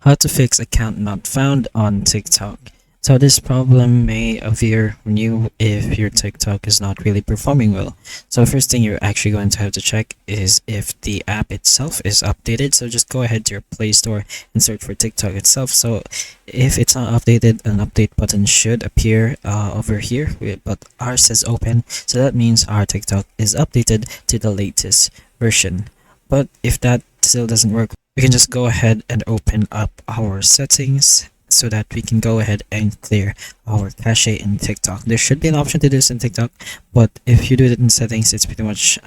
How to fix account not found on TikTok. So this problem may appear new if your TikTok is not really performing well. So first thing you're actually going to have to check is if the app itself is updated. So just go ahead to your Play Store and search for TikTok itself. So if it's not updated, an update button should appear over here, but ours says open. So that means our TikTok is updated to the latest version. But if that still doesn't work, we can just go ahead and open up our settings so that we can go ahead and clear our cache in TikTok. There should be an option to do this in TikTok, but if you do it in settings, it's pretty much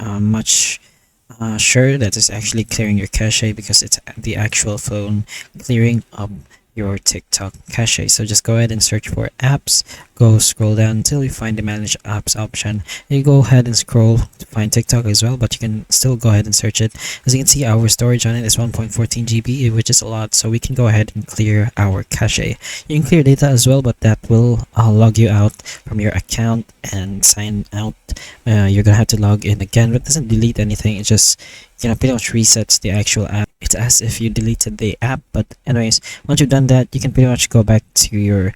sure that it's actually clearing your cache because it's the actual phone clearing up your TikTok cache. So just go ahead and search for apps, go scroll down until you find the manage apps option, and you go ahead and scroll to find TikTok as well, but you can still go ahead and search it. As you can see, our storage on it is 1.14 GB, which is a lot, so we can go ahead and clear our cache. You can clear data as well, but that will log you out from your account and sign out. You're gonna have to log in again, but it doesn't delete anything. It just pretty much resets the actual app. It's as if you deleted the app, but anyways, once you've done that, you can pretty much go back to your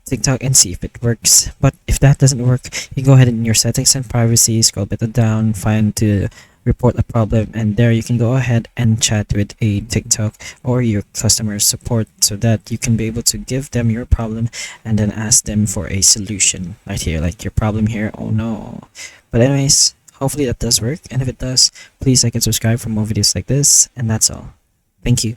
TikTok and see if it works. But if that doesn't work, you go ahead in your settings and privacy, scroll a bit down, find to report a problem, and there you can go ahead and chat with a TikTok or your customer support so that you can be able to give them your problem and then ask them for a solution right here, like your problem here. Oh no. But anyways, hopefully that does work, and if it does, please like and subscribe for more videos like this, and that's all. Thank you.